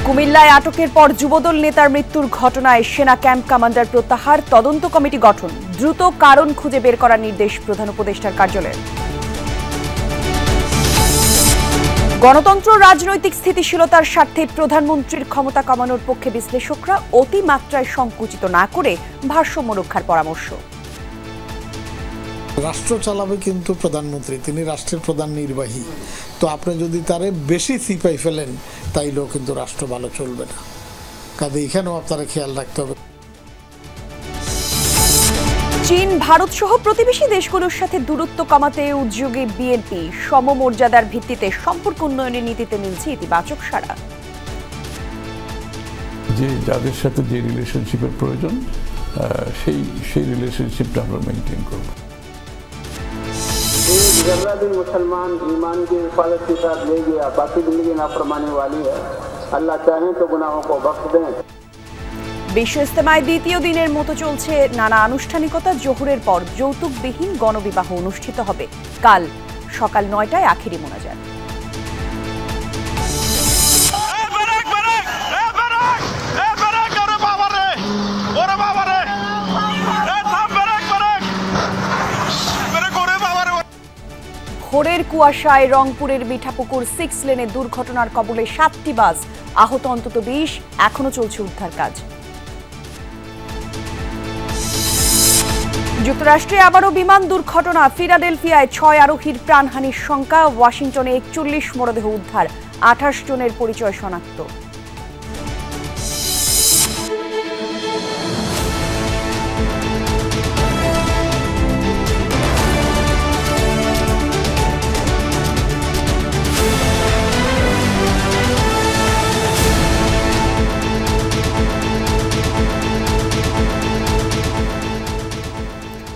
কুমিল্লায় আটকের পর যুবদল নেতার মৃত্যুর ঘটনায় সেনা ক্যাম্প কমান্ডার প্রত্যাহার, তদন্ত কমিটি গঠন, দ্রুত কারণ খুঁজে বের করার নির্দেশ প্রধান উপদেষ্টার কার্যালয়ের। গণতন্ত্র রাজনৈতিক স্থিতিশীলতার স্বার্থে প্রধানমন্ত্রীর ক্ষমতা কমানোর পক্ষে বিশ্লেষকরা অতিমাত্রায় সংকুচিত না করে ভারসাম্য রক্ষার পরামর্শ। রাষ্ট্র চালাবে কিন্তু প্রধানমন্ত্রী, তিনি রাষ্ট্রের প্রধান নির্বাহী। তো আপনি যদি তারে বেশি সিপাই ফেলেন তাইলেও কিন্তু রাষ্ট্র ভালো চলবে না। কাজে এখানেও আপনারা খেয়াল রাখতে হবে। চীন, ভারত সহ প্রতিবেশী দেশগুলোর সাথে দূরত্ব কমাতে উদ্যোগী বিএনপি, সমমর্যাদার ভিত্তিতে সম্পর্ক উন্নয়নের নীতিতে মিলছে ইতিবাচক সাড়া। যে যাদের সাথে যে রিলেশনশিপের প্রয়োজন সেই রিলেশনশিপটা আমরা মেনটেন করব। जर्रा भी मुसलमान ईमान की हिफाजत के साथ ले गया, बाकी जिंदगी नाफरमानी वाली है। अल्लाह चाहें तो गुनाहों को बख्श दें। বিশ্ব ইজতেমায় দ্বিতীয় দিনের মতো চলছে নানা আনুষ্ঠানিকতা। জোহরের পর যৌতুকবিহীন গণবিবাহ অনুষ্ঠিত হবে কাল সকাল 9টায় আখেরি মোনাজাত। ভোরের কুয়াশায় রংপুরের মিঠাপুকুর 6 লেনে দুর্ঘটনার কবলে 7টি বাস, আহত অন্তত 20, এখনো চলছে উদ্ধার কাজ। যুক্তরাষ্ট্রে আবারও বিমান দুর্ঘটনা, ফিলাডেলফিয়ায় 6 আরোহীর প্রাণহানির শঙ্কা, ওয়াশিংটনে 41 মরদেহ উদ্ধার, 28 জনের পরিচয় শনাক্ত।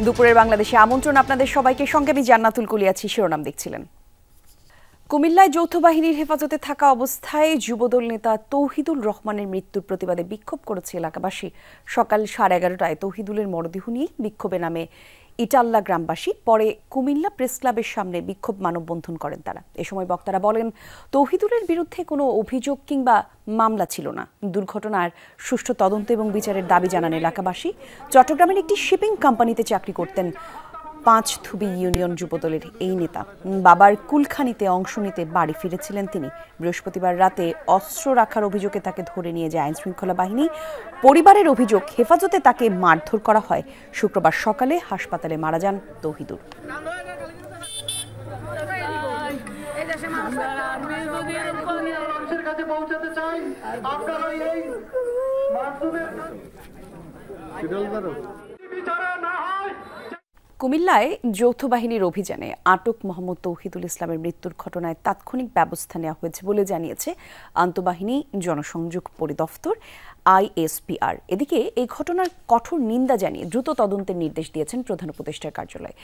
দুপুরের বাংলাদেশে আমন্ত্রণ আপনাদের সবাইকে, সঙ্গে আমি জান্নাতুল কুলি আছি। শিরোনাম দেখছিলেন। কুমিল্লায় যৌথ বাহিনীর হেফাজতে থাকা অবস্থায় যুবদল নেতা তৌহিদুল রহমানের মৃত্যুর প্রতিবাদে বিক্ষোভ করেছে এলাকাবাসী। সকাল 11:30টায় তৌহিদুলের মরদেহ নিয়ে বিক্ষোভে নামে ইটাল্লা গ্রামবাসী। পরে কুমিল্লা প্রেস ক্লাবের সামনে বিক্ষোভ মানববন্ধন করেন তারা। এ সময় বক্তারা বলেন, তৌহিদুলের বিরুদ্ধে কোনো অভিযোগ কিংবা মামলা ছিল না। দুর্ঘটনার সুষ্ঠু তদন্ত এবং বিচারের দাবি জানান এলাকাবাসী। চট্টগ্রামের একটি শিপিং কোম্পানিতে চাকরি করতেন পাঁচথুবি ইউনিয়ন যুবদলের এই নেতা। বাবার কুলখানিতে অংশ নিতে বাড়ি ফিরেছিলেন তিনি। বৃহস্পতিবার রাতে অস্ত্র রাখার অভিযোগে তাকে ধরে নিয়ে যায় আইনশৃঙ্খলা বাহিনী। পরিবারের অভিযোগ, হেফাজতে তাকে মারধর করা হয়। শুক্রবার সকালে হাসপাতালে মারা যান তৌহিদুল। কুমিল্লায় যৌথ বাহিনীর অভিযানে আটক মোহাম্মদ তৌহিদুল ইসলামের মৃত্যুর ঘটনায় তাৎক্ষণিক ব্যবস্থা নেওয়া হয়েছে বলে জানিয়েছে আন্তঃবাহিনী জনসংযোগ পরিদপ্তর ISPR। এদিকে এই ঘটনার কঠোর নিন্দা জানিয়ে দ্রুত তদন্তের নির্দেশ দিয়েছেন প্রধান উপদেষ্টার কার্যালয়।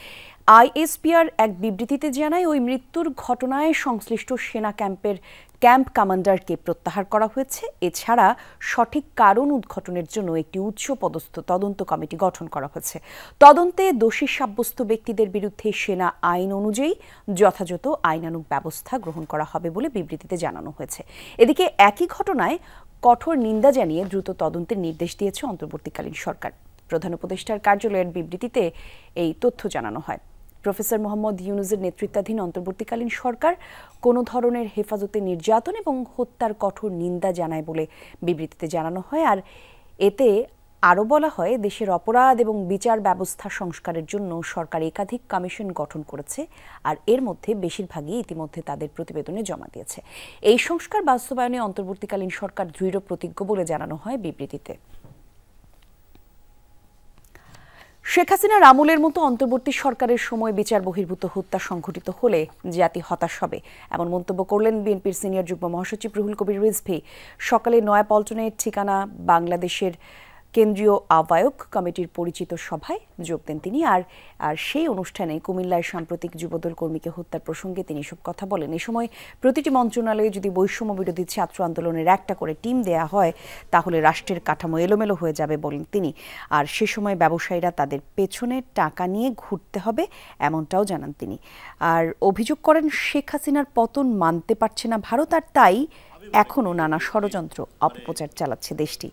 ISPR এক বিবৃতিতে জানায়, ওই মৃত্যুর ঘটনায় সংশ্লিষ্ট সেনা ক্যাম্প কমান্ডারকে প্রত্যাহার করা হয়েছে। এছাড়া সঠিক কারণ উদ্ঘাটনের জন্য একটি উচ্চপদস্থ তদন্ত কমিটি গঠন করা হয়েছে। তদন্তে দোষী সাব্যস্ত ব্যক্তিদের বিরুদ্ধে সেনা আইন অনুযায়ী যথাযথ আইনানুগ ব্যবস্থা গ্রহণ করা হবে বলে বিবৃতিতে জানানো হয়েছে। এদিকে একই ঘটনায় কঠোর নিন্দা জানিয়ে দ্রুত তদন্তের নির্দেশ দিয়েছে অন্তর্বর্তীকালীন সরকার। প্রধান উপদেষ্টার কার্যালয়ের বিবৃতিতে এই তথ্য জানানো হয়। প্রফেসর মোহাম্মদ ইউনূসের নেতৃত্বাধীন অন্তর্বর্তীকালীন সরকার কোনো ধরনের হেফাজতে নির্যাতন এবং হত্যার কঠোর নিন্দা জানায় বলে বিবৃতিতে জানানো হয়। আর এতে আরও বলা হয়, দেশের অপরাধ এবং বিচার ব্যবস্থা সংস্কারের জন্য সরকার একাধিক কমিশন গঠন করেছে, আর এর মধ্যে বেশিরভাগই ইতিমধ্যে তাদের প্রতিবেদনে জমা দিয়েছে। এই সংস্কার বাস্তবায়নে অন্তর্বর্তীকালীন সরকার দৃঢ় প্রতিজ্ঞ বলে জানানো হয় বিবৃতিতে। শেখ হাসিনার আমলের মতো অন্তর্বর্তী সরকারের সময় বিচার বহির্ভূত হত্যা সংঘটিত হলে জাতি হতাশ হবে, এমন মন্তব্য করলেন বিএনপির সিনিয়র যুগ্ম মহাসচিব রুহুল কবির রিজভী। সকালে নয়াপল্টনের ঠিকানা বাংলাদেশের কেন্দ্রীয় আহ্বায়ক কমিটির পরিচিত সভায় যোগ দেন তিনি। আর সেই অনুষ্ঠানে কুমিল্লায় সাম্প্রতিক যুবদল কর্মীকে হত্যার প্রসঙ্গে তিনি এসব কথা বলেন। এ সময় প্রতিটি মন্ত্রণালয়ে যদি বৈষম্য বিরোধী ছাত্র আন্দোলনের একটা করে টিম দেয়া হয় তাহলে রাষ্ট্রের কাঠামো এলোমেলো হয়ে যাবে বলেন তিনি। আর সে সময় ব্যবসায়ীরা তাদের পেছনে টাকা নিয়ে ঘুরতে হবে, এমনটাও জানান তিনি। আর অভিযোগ করেন, শেখ হাসিনার পতন মানতে পারছে না ভারত, আর তাই এখনও নানা ষড়যন্ত্র অপপ্রচার চালাচ্ছে দেশটি।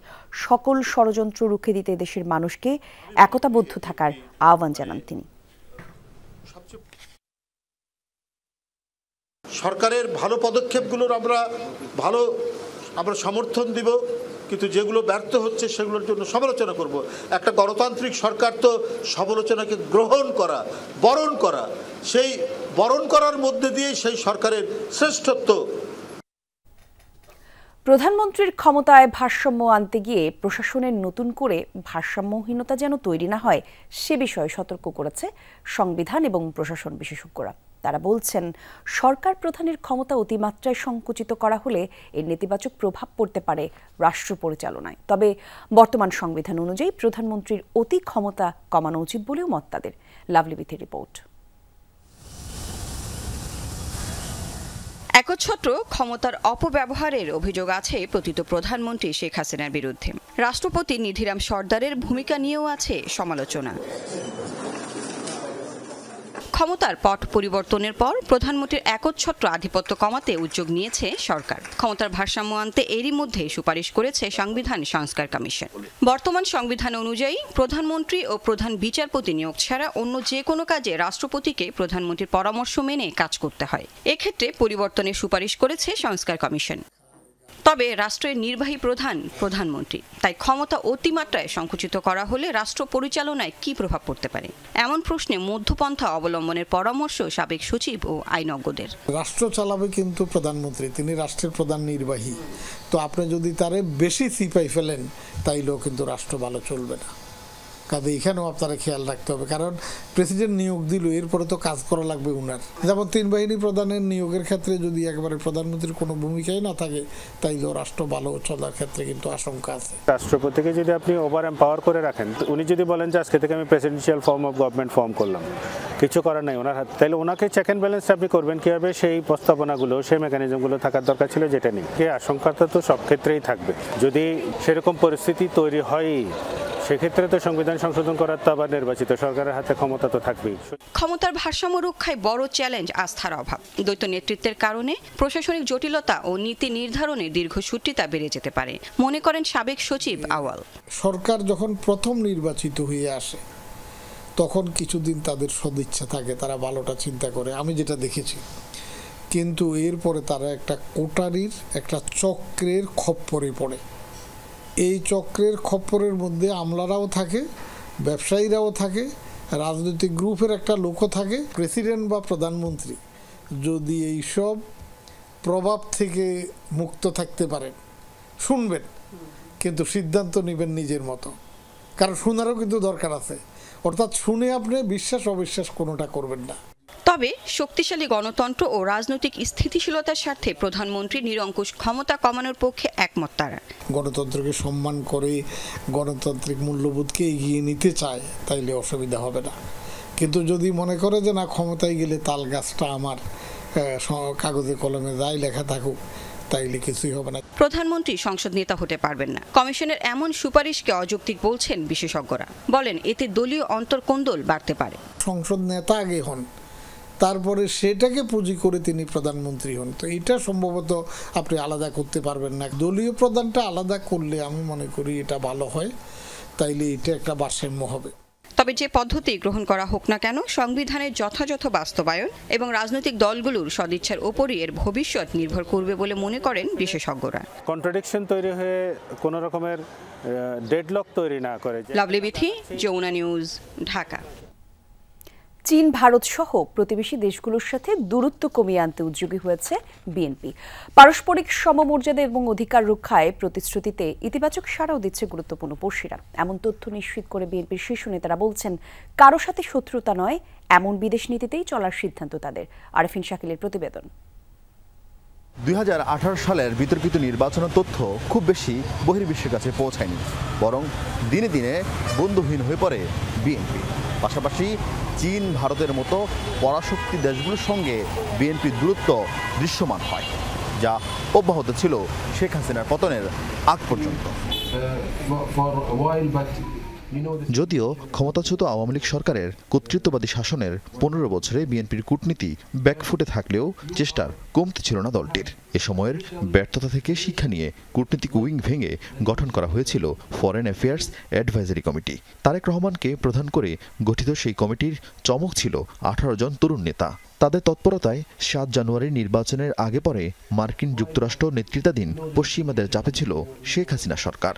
সকল ষড়যন্ত্র রুখে দিতে দেশের মানুষকে একতাবদ্ধ থাকার আহ্বান জানান তিনি। সরকারের ভালো পদক্ষেপগুলোর আমরা সমর্থন দিব, কিন্তু যেগুলো ব্যর্থ হচ্ছে সেগুলোর জন্য সমালোচনা করব। একটা গণতান্ত্রিক সরকার তো সমালোচনাকে গ্রহণ করা, বরণ করা, সেই বরণ করার মধ্যে দিয়ে সেই সরকারের শ্রেষ্ঠত্ব। প্রধানমন্ত্রীর ক্ষমতায় ভারসাম্য আনতে গিয়ে প্রশাসনের নতুন করে ভারসাম্যহীনতা যেন তৈরি না হয় সে বিষয়ে সতর্ক করেছে সংবিধান এবং প্রশাসন বিশেষজ্ঞরা। তারা বলছেন, সরকার প্রধানের ক্ষমতা অতিমাত্রায় সংকুচিত করা হলে এর নেতিবাচক প্রভাব পড়তে পারে রাষ্ট্র পরিচালনায়। তবে বর্তমান সংবিধান অনুযায়ী প্রধানমন্ত্রীর অতি ক্ষমতা কমানো উচিত বলেও মত তাদের। লাভলি বিথের রিপোর্ট। একচ্ছত্র ক্ষমতার অপব্যবহারের অভিযোগ আছে প্রতীত প্রধানমন্ত্রী শেখ হাসিনার বিরুদ্ধে। রাষ্ট্রপতি নিধিরাম সর্দারের ভূমিকা নিয়েও আছে সমালোচনা। ক্ষমতার পট পরিবর্তনের পর প্রধানমন্ত্রীর একচ্ছত্র আধিপত্য কমাতে উদ্যোগ নিয়েছে সরকার। ক্ষমতার ভারসাম্য আনতে এরই মধ্যে সুপারিশ করেছে সংবিধান সংস্কার কমিশন। বর্তমান সংবিধান অনুযায়ী প্রধানমন্ত্রী ও প্রধান বিচারপতি নিয়োগ ছাড়া অন্য যে কোনো কাজে রাষ্ট্রপতিকে প্রধানমন্ত্রীর পরামর্শ মেনে কাজ করতে হয়। এক্ষেত্রে পরিবর্তনের সুপারিশ করেছে সংস্কার কমিশন। তবে রাষ্ট্রের নির্বাহী প্রধান প্রধানমন্ত্রী, তাই ক্ষমতা অতিমাত্রায় সংকুচিত করা হলে রাষ্ট্র পরিচালনায় কি প্রভাব পড়তে পারে, এমন প্রশ্নে মধ্যপন্থা অবলম্বনের পরামর্শ সাবেক সচিব ও আইনজ্ঞদের। রাষ্ট্র চালাবে কিন্তু প্রধানমন্ত্রী, তিনি রাষ্ট্রের প্রধান নির্বাহী। তো আপনি যদি তারে বেশি সিপাই ফেলেন তাইলেও কিন্তু রাষ্ট্র ভালো চলবে না। কাজে এখানেও আপনারা খেয়াল রাখতে হবে, কারণ প্রেসিডেন্ট নিয়োগ দিল, এরপরে তো কাজ করা লাগবে উনার। যেমন 3 বাহিনী প্রধানের নিয়োগের ক্ষেত্রে যদি একবারে প্রধানমন্ত্রীর কোনো ভূমিকাই না থাকে তাইলেও রাষ্ট্র ভালো চলার ক্ষেত্রে কিন্তু আশঙ্কা আছে। রাষ্ট্রপতিকে যদি আপনি ওভার এম্পাওয়ার করে রাখেন, উনি যদি বলেন যে আজকে থেকে আমি presidential form of government form করলাম, কিছু করার নাই ওনার হাতে, তাহলে ওনাকে চেক অ্যান্ড ব্যালেন্স আপনি করবেন কীভাবে? সেই প্রস্তাবনাগুলো, সেই মেকানিজমগুলো থাকার দরকার ছিল, যেটা নেই। এই আশঙ্কাটা তো সব ক্ষেত্রেই থাকবে। যদি সেরকম পরিস্থিতি তৈরি হয়, সেক্ষেত্রে তো সংবিধান সংশোধন করার তো আবার নির্বাচিত সরকারের হাতে ক্ষমতা তো থাকবেই। ক্ষমতার ভারসাম্য রক্ষায় বড় চ্যালেঞ্জ আস্থার অভাব। দ্বৈত নেতৃত্বের কারণে প্রশাসনিক জটিলতা ও নীতি নির্ধারণে দীর্ঘসূত্রিতা বেড়ে যেতে পারে, মনে করেন সাবেক সচিব আওয়াল। সরকার যখন প্রথম নির্বাচিত হয়ে আসে তখন কিছুদিন তাদের সদিচ্ছা থাকে, তারা ভালোটা চিন্তা করে, আমি যেটা দেখেছি। কিন্তু এরপরে তারা একটা কোটারির, একটা চক্রের খপ্পরে পড়ে। এই চক্রের খপ্পরের মধ্যে আমলারাও থাকে, ব্যবসায়ীরাও থাকে, রাজনৈতিক গ্রুপের একটা লোকও থাকে। প্রেসিডেন্ট বা প্রধানমন্ত্রী যদি এইসব প্রভাব থেকে মুক্ত থাকতে পারেন, শুনবেন কিন্তু সিদ্ধান্ত নেবেন নিজের মতো, কারণ শোনারও কিন্তু দরকার আছে। অর্থাৎ শুনে আপনি বিশ্বাস অবিশ্বাস কোনোটা করবেন না। তবে শক্তিশালী গণতন্ত্র ও রাজনৈতিক স্থিতিশীলতার স্বার্থে প্রধানমন্ত্রী নিরঙ্কুশ ক্ষমতা কমানোর পক্ষে একমত তারা। গণতন্ত্রকে সম্মান করে গণতান্ত্রিক মূল্যবোধকে এগিয়ে নিতে চায় তাইলে অসুবিধা হবে না। কিন্তু যদি মনে করে যে না, ক্ষমতায় গেলে তাল গাছটা আমার, কাগজে কলমে যাই লেখা থাকুক, তাইলে কিছুই হবে না। প্রধানমন্ত্রী সংসদ নেতা হতে পারবেন না। কমিশনের এমন সুপারিশকে অযৌক্তিক বলছেন বিশেষজ্ঞরা। বলেন, এতে দলীয় অন্তর্কোন্দল বাড়তে পারে। সংসদ নেতা আগে হন, তারপরে সেটাকে পুঁজি করে তিনি প্রধানমন্ত্রী হন, তো এটা সম্ভবত আপনি আলাদা করতে পারবেন না। দলীয় প্রধানটা আলাদা করলে আমি মনে করি এটা ভালো হয়, তাইলে এটা একটা ভারসাম্য হবে। তবে যে পদ্ধতি গ্রহণ করা হোক না কেন, সংবিধানের যথাযথ বাস্তবায়ন এবং রাজনৈতিক দলগুলোর সদিচ্ছার ওপরই এর ভবিষ্যৎ নির্ভর করবে বলে মনে করেন বিশেষজ্ঞরা। কন্ট্রাডিকশন তৈরি হয়ে কোনো রকমের ডেডলক তৈরি না করে। লাভলি বিথি, যমুনা নিউজ, ঢাকা। চীন, ভারত সহ প্রতিবেশী দেশগুলোর সাথে দূরত্ব কমিয়ে আনতে উদ্যোগী হয়েছে বিএনপি। পারস্পরিক সমমর্যাদা এবং অধিকার রক্ষায় প্রতিশ্রুতিতে ইতিবাচক সাড়াও দিচ্ছে গুরুত্বপূর্ণ পড়শিরা। এমন তথ্য নিশ্চিত করে বিএনপির শীর্ষ নেতারা বলছেন, কারো সাথে শত্রুতা নয়, এমন বিদেশ নীতিতেই চলার সিদ্ধান্ত তাদের। আরেফিন শাকিলের প্রতিবেদন। 2018 সালের বিতর্কিত নির্বাচনের তথ্য খুব বেশি বহির্বিশ্বের কাছে পৌঁছায়নি, বরং দিনে দিনে বন্ধুহীন হয়ে পড়ে বিএনপি। পাশাপাশি চীন, ভারতের মতো পরাশক্তি দেশগুলোর সঙ্গে বিএনপির দূরত্ব দৃশ্যমান হয়, যা অব্যাহত ছিল শেখ হাসিনার পতনের আগ পর্যন্ত। যদিও ক্ষমতাচ্যুত আওয়ামী লীগ সরকারের কর্তৃত্ববাদী শাসনের 15 বছরে বিএনপির কূটনীতি ব্যাকফুটে থাকলেও চেষ্টার কমতি ছিল না দলটির। এ সময়ের ব্যর্থতা থেকে শিক্ষা নিয়ে কূটনীতিক উইং ভেঙে গঠন করা হয়েছিল foreign affairs advisory committee. Tarique রহমানকে প্রধান করে গঠিত সেই কমিটির চমক ছিল 18 জন তরুণ নেতা। তাদের তৎপরতায় 7 জানুয়ারির নির্বাচনের আগে পরে মার্কিন যুক্তরাষ্ট্র নেতৃত্বাধীন পশ্চিমাদের চাপে ছিল শেখ হাসিনা সরকার।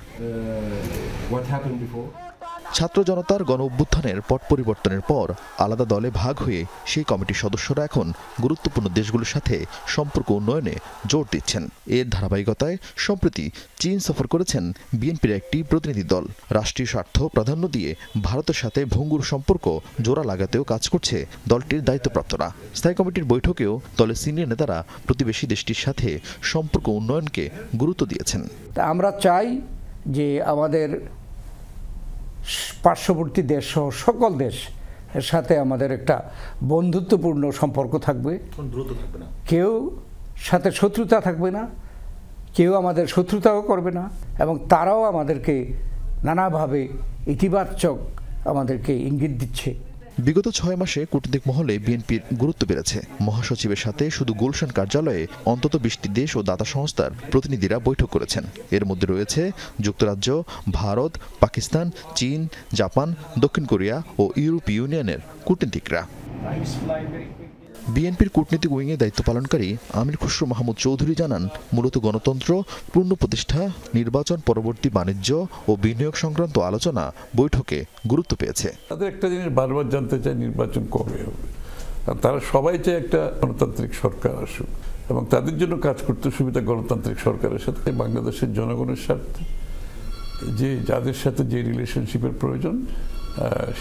ছাত্র জনতার গণ অভ্যুত্থানের পট পরিবর্তনের পর আলাদা দলে ভাগ হয়ে সেই কমিটির সদস্যরা এখন গুরুত্বপূর্ণ দেশগুলোর সাথে সম্পর্ক উন্নয়নে জোর দিচ্ছেন। এর ধারাবাহিকতায় সম্প্রতি চীন সফর করেছেন বিএনপির একটি প্রতিনিধি দল। রাষ্ট্রীয় স্বার্থ প্রাধান্য দিয়ে ভারতের সাথে ভঙ্গুর সম্পর্ক জোড়া লাগাতেও কাজ করছে দলটির দায়িত্বপ্রাপ্তরা। স্থায়ী কমিটির বৈঠকেও দলের সিনিয়র নেতারা প্রতিবেশী দেশটির সাথে সম্পর্ক উন্নয়নকে গুরুত্ব দিয়েছেন। আমরা চাই যে আমাদের পার্শ্ববর্তী দেশ সহ সকল দেশ এর সাথে আমাদের একটা বন্ধুত্বপূর্ণ সম্পর্ক থাকবে। কেউ সাথে শত্রুতা থাকবে না, কেউ আমাদের শত্রুতাও করবে না, এবং তারাও আমাদেরকে নানাভাবে ইতিবাচক আমাদেরকে ইঙ্গিত দিচ্ছে। বিগত 6 মাসে কূটনৈতিক মহলে বিএনপির গুরুত্ব বেড়েছে। মহাসচিবের সাথে শুধু গুলশান কার্যালয়ে অন্তত 20টি দেশ ও দাতা সংস্থার প্রতিনিধিরা বৈঠক করেছেন। এর মধ্যে রয়েছে যুক্তরাজ্য, ভারত, পাকিস্তান, চীন, জাপান, দক্ষিণ কোরিয়া ও ইউরোপীয় ইউনিয়নের কূটনীতিকরা। বিএনপির কূটনীতিক উইংয়ে দায়িত্ব পালনকারী আমির খসরু মাহমুদ চৌধুরী জানান, মূলত গণতন্ত্র পূর্ণ প্রতিষ্ঠা, নির্বাচন পরবর্তী বাণিজ্য ও বিনিয়োগ সংক্রান্ত আলোচনা বৈঠকে গুরুত্ব পেয়েছে। তাদের একটা জিনিস বারবার জানতে চায়, নির্বাচন কবে হবে। তারা সবাই চায় একটা গণতান্ত্রিক সরকার আসুক, এবং তাদের জন্য কাজ করতে সুবিধা গণতান্ত্রিক সরকারের সাথে বাংলাদেশের জনগণের স্বার্থে যে যাদের সাথে যে রিলেশনশিপের প্রয়োজন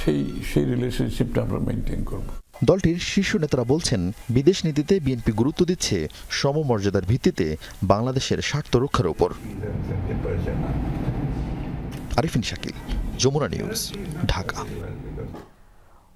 সেই রিলেশনশিপটা আমরা মেনটেন করব। দলটির শীর্ষ নেতারা বলছেন, বিদেশ নীতিতে বিএনপি গুরুত্ব দিচ্ছে সমমর্যাদার ভিত্তিতে বাংলাদেশের স্বার্থ রক্ষার উপর। আরিফিন শাকিল, যমুনা নিউজ, ঢাকা।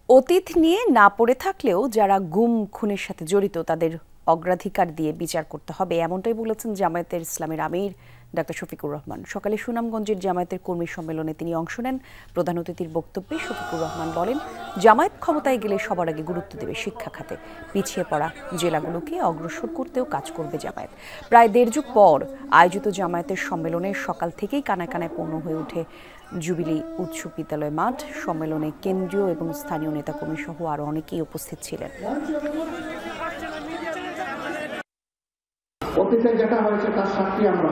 অতীত নিয়ে না পড়ে থাকলেও যারা গুম খুনের সাথে জড়িত তাদের অগ্রাধিকার দিয়ে বিচার করতে হবে, এমনটাই বলেছেন জামায়াতের ইসলামের আমির ডাক্তার শফিকুর রহমান। সকালে সুনামগঞ্জের জামায়াতের কর্মী সম্মেলনে তিনি অংশ নেন। প্রধান অতিথির বক্তব্যে শফিকুর রহমান বলেন, জামায়াত ক্ষমতায় গেলে সবার আগে গুরুত্ব দেবে শিক্ষা খাতে। পিছিয়ে পড়া জেলাগুলোকে অগ্রসর করতেও কাজ করবে জামায়াত। প্রায় 1.5 যুগ পর আয়োজিত জামায়াতের সম্মেলনে সকাল থেকেই কানায় কানায় পূর্ণ হয়ে ওঠে জুবিলি উচ্চ বিদ্যালয় মাঠ। সম্মেলনে কেন্দ্রীয় এবং স্থানীয় নেতাকর্মী সহ আরও অনেকেই উপস্থিত ছিলেন। অতীতে যেটা হয়েছে তার সাক্ষী আমরা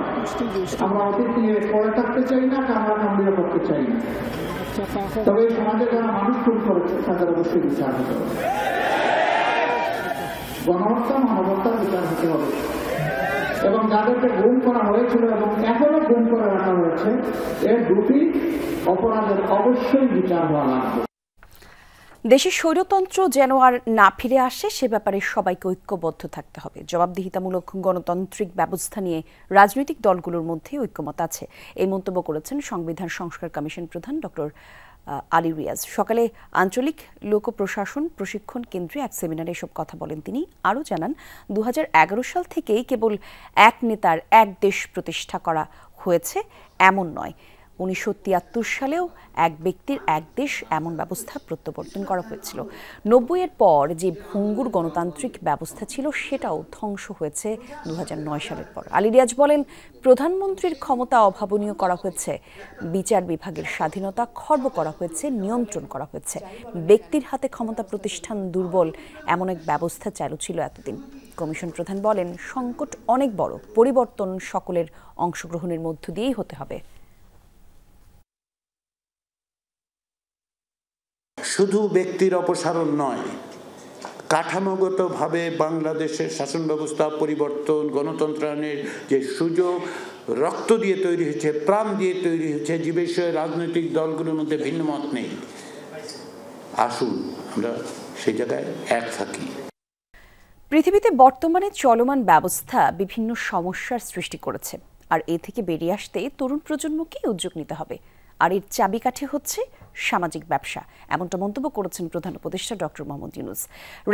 অতীত নিয়ে পড়ে থাকতে চাই না, আমরা কামড়িয়ে করতে চাই না। তবে এই সমাজে যারা মানুষ খুন করেছে তাদের অবশ্যই বিচার হতে হবে। গণহত্যা, মানবতার বিচার হতে হবে, এবং যাদেরকে গুম করা হয়েছিল এবং এখনো গুম করে রাখা হয়েছে, এর দুটি অপরাধের অবশ্যই বিচার হওয়া লাগবে। দেশের স্বৈরতন্ত্র যেন আর না ফিরে আসে সে ব্যাপারে সবাইকে ঐক্যবদ্ধ থাকতে হবে। জবাবদিহিতামূলক গণতান্ত্রিক ব্যবস্থা নিয়ে রাজনৈতিক দলগুলোর মধ্যে ঐক্যমত আছে, এই মন্তব্য করেছেন সংবিধান সংস্কার কমিশন প্রধান ডক্টর আলী রিয়াজ। সকালে আঞ্চলিক লোক প্রশাসন প্রশিক্ষণ কেন্দ্রে এক সেমিনারে এসব কথা বলেন তিনি। আরও জানান, 2011 সাল থেকেই কেবল এক নেতার এক দেশ প্রতিষ্ঠা করা হয়েছে এমন নয়। 1973 সালেও এক ব্যক্তির এক দেশ এমন ব্যবস্থা প্রত্যাবর্তন করা হয়েছিল। 90-এর পর যে ভঙ্গুর গণতান্ত্রিক ব্যবস্থা ছিল সেটাও ধ্বংস হয়েছে 2009 সালের পর। আলী রিয়াজ বলেন, প্রধানমন্ত্রীর ক্ষমতা অভাবনীয় করা হয়েছে, বিচার বিভাগের স্বাধীনতা খর্ব করা হয়েছে, নিয়ন্ত্রণ করা হয়েছে। ব্যক্তির হাতে ক্ষমতা প্রতিষ্ঠান দুর্বল এমন এক ব্যবস্থা চালু ছিল এতদিন। কমিশন প্রধান বলেন, সংকট অনেক বড়, পরিবর্তন সকলের অংশগ্রহণের মধ্য দিয়েই হতে হবে। শুধু ব্যক্তির অপসারণ নয়, কাঠামোগতভাবে বাংলাদেশের শাসন ব্যবস্থা পরিবর্তন, গণতন্ত্রায়নের যে সুযোগ রক্ত দিয়ে তৈরি হয়েছে, প্রাণ দিয়ে তৈরি হয়েছে, যে বিষয়ে রাজনৈতিক দলগুলোর মধ্যে ভিন্ন মত নেই। আসুন আমরা সেই জায়গায় এক থাকি। পৃথিবীতে বর্তমানে চলমান ব্যবস্থা বিভিন্ন সমস্যার সৃষ্টি করেছে, আর এ থেকে বেরিয়ে আসতে তরুণ প্রজন্মকে উদ্যোগ নিতে হবে। আর এর চাবিকাঠি হচ্ছে সামাজিক ব্যবসা, এমনটা মন্তব্য করেছেন প্রধান উপদেষ্টা ডক্টর মোহাম্মদ ইউনূস।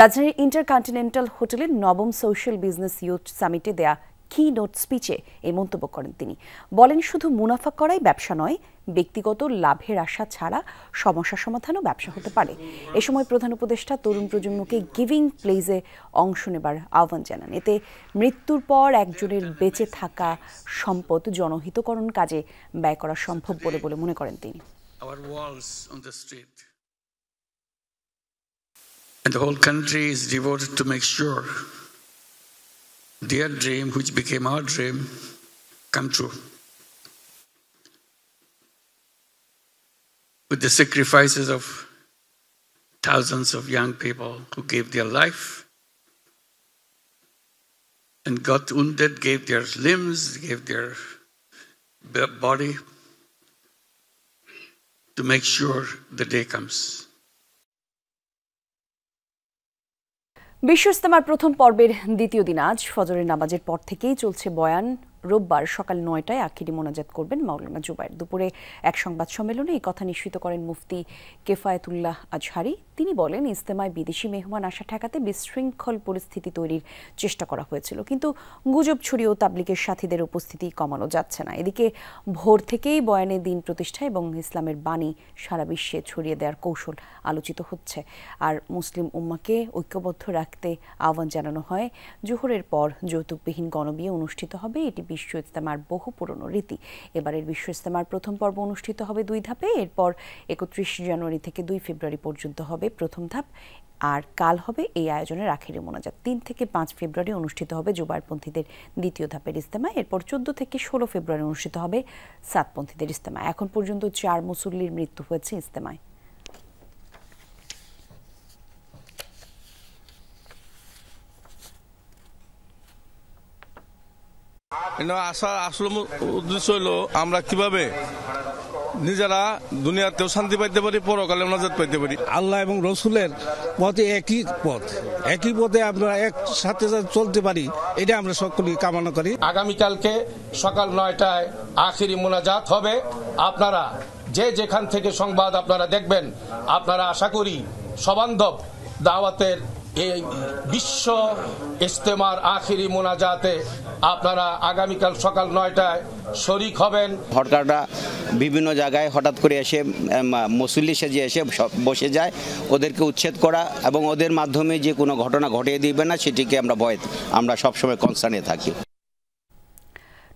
রাজধানীর ইন্টারকন্টিনেন্টাল হোটেলের 9ম সোশ্যাল বিজনেস ইউথ সামিটে দেয়া কি নোট স্পিচে এই মন্তব্য করেন তিনি। বলেন, শুধু মুনাফা করাই ব্যবসা নয়, ব্যক্তিগত লাভের আশা ছাড়া সমস্যা সমাধানও ব্যবসা হতে পারে। এ সময় প্রধান উপদেষ্টা তরুণ প্রজন্মকে গিভিং প্লেজে অংশ নেবার আহ্বান জানান। এতে মৃত্যুর পর একজনের বেঁচে থাকা সম্পদ জনহিতকরণ কাজে ব্যয় করা সম্ভব বলে মনে করেন তিনি। And the whole country is devoted to make sure their dream, which became our dream, come true. With the sacrifices of thousands of young people who gave their life and got wounded, gave their limbs, gave their body to make sure the day comes. বিশ্ব ইজতেমার প্রথম পর্বের দ্বিতীয় দিন আজ ফজরের নামাজের পর থেকেই চলছে বয়ান। রোববার সকাল ৯টায় আখিরি মোনাজাত করবেন মাওলানা জুবায়ের। দুপুরে এক সংবাদ সম্মেলনে এই কথা নিশ্চিত করেন মুফতি কেফায়েতুল্লাহ আজহারি। তিনি বলেন, ইজতেমায় বিদেশি মেহমান আসা ঠেকাতে বিশৃঙ্খল পরিস্থিতি তৈরির চেষ্টা করা হয়েছিল, কিন্তু গুজব ছড়িয়েও তাবলিগের সাথীদের উপস্থিতি কমানো যাচ্ছে না। এদিকে ভোর থেকেই বয়ানে দিন প্রতিষ্ঠা এবং ইসলামের বাণী সারা বিশ্বে ছড়িয়ে দেওয়ার কৌশল আলোচিত হচ্ছে। আর মুসলিম উম্মাকে ঐক্যবদ্ধ রাখতে আহ্বান জানানো হয়। জোহরের পর যৌতুকবিহীন গণবিয়ে অনুষ্ঠিত হবে। এটি বিশ্ব ইজতেমার বহু পুরনো রীতি। এবারের বিশ্ব ইজতেমার প্রথম পর্ব অনুষ্ঠিত হবে 2 ধাপে। এরপর 31 জানুয়ারি থেকে 2 ফেব্রুয়ারি পর্যন্ত হবে প্রথম ধাপ, আর কাল হবে এই আয়োজনের আখেরি মোনাজাত। 3 থেকে 5 ফেব্রুয়ারি অনুষ্ঠিত হবে জুবায়েরপন্থীদের দ্বিতীয় ধাপের ইজতেমা। এরপর 14 থেকে 16 ফেব্রুয়ারি অনুষ্ঠিত হবে সাতপন্থীদের ইজতেমা। এখন পর্যন্ত 4 মুসল্লির মৃত্যু হয়েছে ইজতেমায়। আসল উদ্দেশ্য হলো আমরা কিভাবে নিজেরা দুনিয়াতেও শান্তি পাইতে পারি, পরকালে নাজাত পাইতে পারি। আল্লাহ এবং রসুলের পথে একই পথে আমরা একসাথে চলতে পারি, এটা আমরা সকলেই কামনা করি। আগামীকালকে সকাল 9টায় আখিরি মোনাজাত হবে। আপনারা যে যেখান থেকে সংবাদ আপনারা দেখবেন, আপনারা আশা করি সবান্ধব দাওয়াতের এই বিশ্ব ইজতেমার আখিরি মোনাজাতে আপনারা আগামীকাল সকাল 9টায় শরীক হবেন। হরকাররা বিভিন্ন জায়গায় হঠাৎ করে এসে মুসল্লি সেজে এসে বসে যায়, ওদেরকে উচ্ছেদ করা এবং ওদের মাধ্যমে যে কোনো ঘটনা ঘটিয়ে দিবে না সেটিকে আমরা সবসময় কনসার্নে থাকি।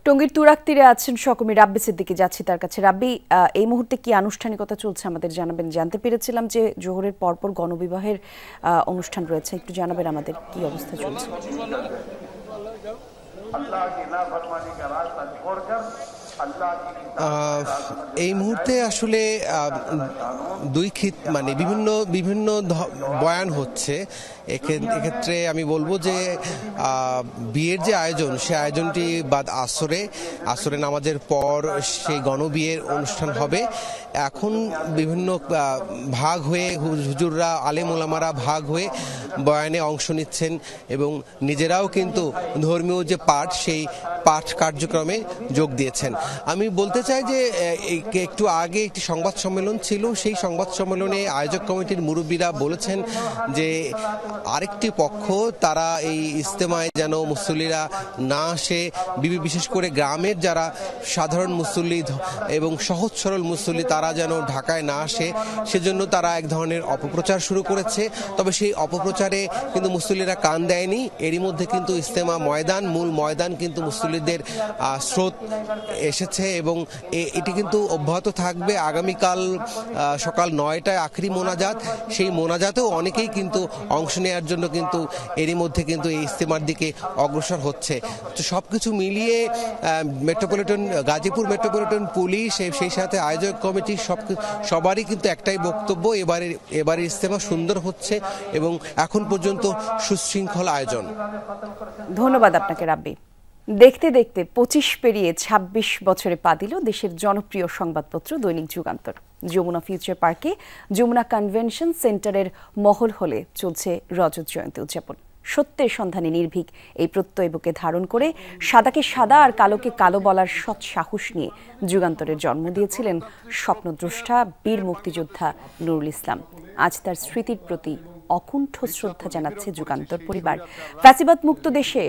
টঙ্গীর তুরাগ তীরে আছেন সহকর্মী রাব্বি সিদ্দিকী, যাচ্ছি তার কাছে। রাব্বি, এই মুহূর্তে কি আনুষ্ঠানিকতা চলছে আমাদের জানাবেন। জানতে পেরেছিলাম যে জোহরের পরপর গণবিবাহের অনুষ্ঠান রয়েছে, একটু জানাবেন আমাদের কি অবস্থা চলছে। এই মুহূর্তে আসলে বিভিন্ন বয়ান হচ্ছে। এক্ষেত্রে আমি বলবো যে বিয়ের যে আয়োজন, সে আয়োজনটি বাদ আসরে নামাজের পর সেই গণবিয়ের অনুষ্ঠান হবে। এখন বিভিন্ন ভাগ হয়ে হুজুররা, আলেম ওলামারা ভাগ হয়ে বয়ানে অংশ নিচ্ছেন এবং নিজেরাও কিন্তু ধর্মীয় যে পাঠ, সেই পাঠ কার্যক্রমে যোগ দিয়েছেন। আমি বলতে চাই যে একটু আগে একটি সংবাদ সম্মেলন ছিল, সেই সংবাদ সম্মেলনে আয়োজক কমিটির মুরব্বীরা বলেছেন যে আরেকটি পক্ষ তারা এই ইজতেমায় যেন মুসল্লিরা না আসে, বিশেষ করে গ্রামের যারা সাধারণ মুসল্লি এবং সহজ সরল মুসল্লি তারা যেন ঢাকায় না আসে, সেজন্য তারা এক ধরনের অপপ্রচার শুরু করেছে। তবে সেই অপপ্রচারে কিন্তু মুসল্লিরা কান দেয়নি। এরই মধ্যে কিন্তু ইজতেমা মূল ময়দান কিন্তু মুসল্লিদের স্রোত এসেছে এবং এটি কিন্তু অব্যাহত থাকবে। আগামীকাল সকাল 9টায় আখরি মোনাজাত, সেই মোনাজাতেও অনেকেই কিন্তু অংশ নেওয়ার জন্য কিন্তু এরই মধ্যে কিন্তু এই ইজতেমার দিকে অগ্রসর হচ্ছে। তো সবকিছু মিলিয়ে গাজীপুর মেট্রোপলিটন পুলিশ, সেই সাথে আয়োজক কমিটি সবারই কিন্তু একটাই বক্তব্য, এবারে ইজতেমা সুন্দর হচ্ছে এবং এখন পর্যন্ত সুশৃঙ্খল আয়োজন। ধন্যবাদ আপনাকে রাব্বি। দেখতে দেখতে 25 পেরিয়ে 26 বছরে পা দিল দেশের জনপ্রিয় সংবাদপত্র দৈনিক যুগান্তর। যমুনা ফিউচার পার্কে যমুনা কনভেনশন সেন্টারের মহল হলে চলছে রজত জয়ন্তী উদযাপন। সত্যের সন্ধানে নির্ভীক এই প্রত্যয় বুকে ধারণ করে সাদাকে সাদা আর কালোকে কালো বলার সৎ সাহস নিয়ে যুগান্তরের জন্ম দিয়েছিলেন স্বপ্নদ্রষ্টা বীর মুক্তিযোদ্ধা নুরুল ইসলাম। আজ তার স্মৃতির প্রতি অকুণ্ঠ শ্রদ্ধা জানাচ্ছে যুগান্তর পরিবার। ফ্যাসিবাদ মুক্ত দেশে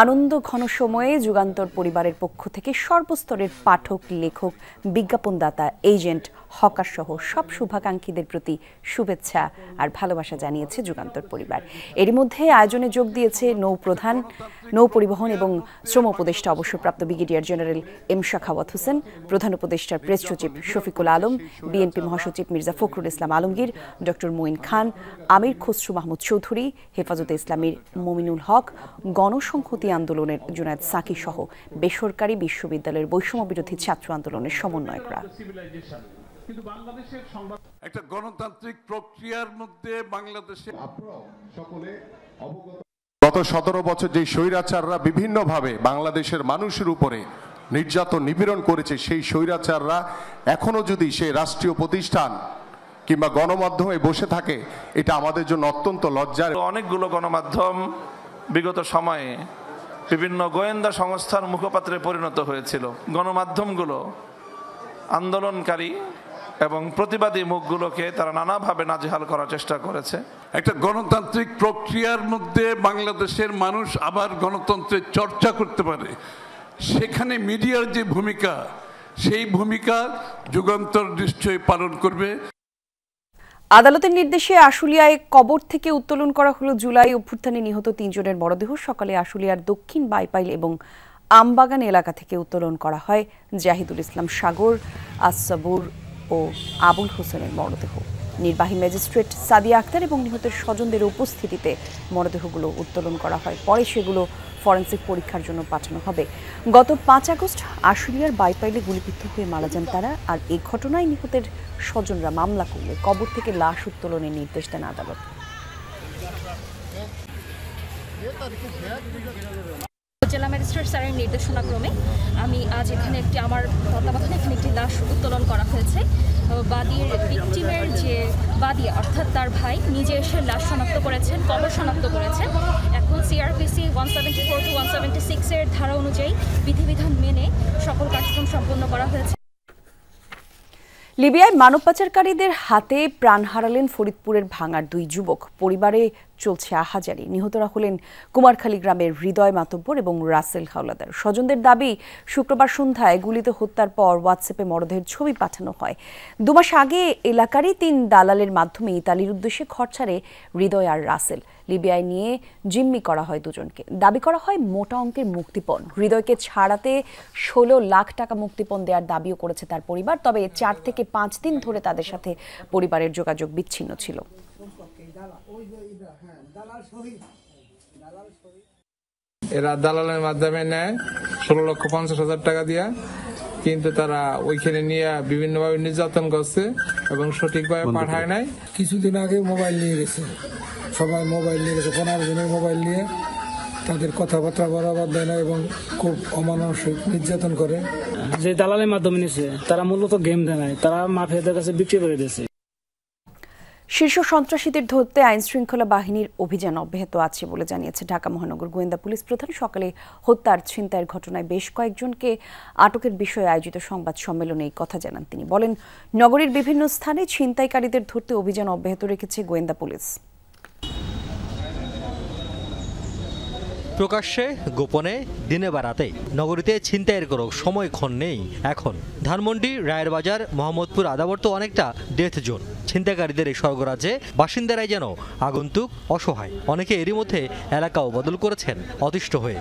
আনন্দ ঘন সময়ে যুগান্তর পরিবারের পক্ষ থেকে সর্বস্তরের পাঠক, লেখক, বিজ্ঞাপনদাতা, এজেন্ট, হকার সহ সব শুভাকাঙ্ক্ষীদের প্রতি শুভেচ্ছা আর ভালোবাসা জানিয়েছে যুগান্তর পরিবার। এরই মধ্যে আয়োজনে যোগ দিয়েছে নৌ পরিবহন এবং শ্রম উপদেষ্টা অবসরপ্রাপ্ত brigadier general M Sakhawat Hossain, প্রধান উপদেষ্টার প্রেস সচিব শফিকুল আলম, বিএনপি মহাসচিব মির্জা ফখরুল ইসলাম আলমগীর, ডক্টর মঈন খান, আমির খসরু মাহমুদ চৌধুরী, হেফাজতে ইসলামীর মমিনুল হক, গণসংহতি আন্দোলনের জুনায়েদ সাকি সহ বেসরকারি বিশ্ববিদ্যালয়ের বৈষম্য বিরোধী ছাত্র আন্দোলনের সমন্বয়করা। একটা গণতান্ত্রিক প্রক্রিয়ার মধ্যে বাংলাদেশে সকলে অবগত গত 17 বছর যে স্বৈরাচাররা বিভিন্নভাবে বাংলাদেশের মানুষের উপরে নির্যাতন নিপীড়ন করেছে, সেই স্বৈরাচাররা এখনো যদি সেই রাষ্ট্রীয় প্রতিষ্ঠান কিংবা গণমাধ্যমে বসে থাকে, এটা আমাদের জন্য অত্যন্ত লজ্জার। অনেকগুলো গণমাধ্যম বিগত সময়ে বিভিন্ন গোয়েন্দা সংস্থার মুখপাত্রে পরিণত হয়েছিল। গণমাধ্যমগুলো আন্দোলনকারী এবং প্রতিবাদী মুখগুলোকে তারা নানাভাবে নাজেহাল করার চেষ্টা করেছে। একটা গণতান্ত্রিক প্রক্রিয়ার মধ্যে বাংলাদেশের মানুষ আবার গণতন্ত্রের চর্চা করতে পারে, সেখানে মিডিয়ার যে ভূমিকা, সেই ভূমিকা যুগান্তর নিশ্চয়ই পালন করবে। আদালতের নির্দেশে আশুলিয়ায় কবর থেকে উত্তোলন করা হলো জুলাই অভ্যুত্থানে নিহত 3 জনের মরদেহ। সকালে আশুলিয়ার দক্ষিণ বাইপাইল এবং আমবাগান এলাকা থেকে উত্তোলন করা হয় জাহিদুল ইসলাম সাগর, আসসাবুর ও আবুল হোসেনের মরদেহ। নির্বাহী ম্যাজিস্ট্রেট সাদিয়া আক্তার এবং নিহতের স্বজনদের উপস্থিতিতে মরদেহগুলো উত্তোলন করা হয়। পরে সেগুলো ফরেনসিক পরীক্ষার জন্য পাঠানো হবে। গত 5 আগস্ট আশুলিয়ার বাইপাইলে গুলিবিদ্ধ হয়ে মারা যান তারা। আর এই ঘটনায় নিহতের স্বজনরা মামলা করলে কবর থেকে লাশ উত্তোলনের নির্দেশ দেন আদালত। জেলা ম্যাজিস্ট্রেট স্যারের নির্দেশনাক্রমে আমি আজ এখানে আমার তত্ত্বাবধানে এখানে একটি লাশ উত্তোলন করা হয়েছে। বাদীর ভিকটিমের যে বাদী অর্থাৎ তার ভাই নিজে এসে লাশ শনাক্ত করেছেন, কবর শনাক্ত করেছেন। এখন CRPC 174 to 176 এর ধারা অনুযায়ী বিধিবিধান মেনে সকল কার্যক্রম সম্পন্ন করা হয়েছে। লিবিয়ায় মানব পাচারকারীদের হাতে প্রাণ হারালেন ফরিদপুরের ভাঙার 2 যুবক। পরিবারে চলছে আহাজারি। নিহতরা হলেন কুমারখালী গ্রামের হৃদয় মাতব্বর এবং রাসেল হাওলাদার। স্বজনদের দাবি, শুক্রবার সন্ধ্যায় গুলিতে হত্যার পর হোয়াটসঅ্যাপে মরদেহের ছবি পাঠানো হয়। 2 মাস আগে এলাকারই 3 দালালের মাধ্যমে ইতালির উদ্দেশ্যে ঘর ছাড়ে হৃদয় আর রাসেল। লিবিয়ায় নিয়ে জিম্মি করা হয় দুজনকে। দাবি করা হয় মোটা অঙ্কের মুক্তিপণ। হৃদয়কে ছাড়াতে 16 লাখ টাকা মুক্তিপণ দেওয়ার দাবিও করেছে তার পরিবার। তবে 4 থেকে 5 দিন ধরে তাদের সাথে পরিবারের যোগাযোগ বিচ্ছিন্ন ছিল। এরা দালালের মাধ্যমে নেয় 16,50,000 টাকা দিয়া, কিন্তু তারা ওইখানে নিয়ে বিভিন্নভাবে নির্যাতন করছে এবং সঠিকভাবে পাঠায় নাই। কিছুদিন আগে মোবাইল নিয়ে গেছে, সবাই মোবাইল নিয়ে গেছে, 15 জনের মোবাইল নিয়ে তাদের কথাবার্তা বরাবর দেয় না এবং খুব অমানসিক নির্যাতন করে। যে দালালের মাধ্যমে নিছে তারা মূলত গেম দেয় নাই, তারা মাফিয়াদের কাছে বিক্রি করে দিয়েছে। শীর্ষ সন্ত্রাসীদের ধরতে আইন শৃঙ্খলা বাহিনীর অভিযান অব্যাহত আছে বলে জানিয়েছে ঢাকা মহানগর গোয়েন্দা পুলিশ প্রধান। সকালে হত্যার ছিনতাইয়ের ঘটনায় বেশ কয়েকজনকে আটকের বিষয়ে আয়োজিত সংবাদ সম্মেলনে এই কথা জানান তিনি। বলেন, নগরীর বিভিন্ন স্থানে ছিনতাইকারীদের ধরতে অভিযান অব্যাহত রেখেছে গোয়েন্দা পুলিশ। প্রকাশ্যে, গোপনে, দিনে বা রাতে নগরীতে ছিনতাইয়ের কোনো সময়ক্ষণ নেই এখন। ধানমন্ডি, রায়ের বাজার, মোহাম্মদপুর, আদাবর্ত অনেকটা ডেথ জোন। ছিনতাইকারীদের এই স্বর্গরাজ্যে বাসিন্দারাই যেন আগন্তুক, অসহায়। অনেকে এরই মধ্যে এলাকাও বদল করেছেন অতিষ্ঠ হয়ে।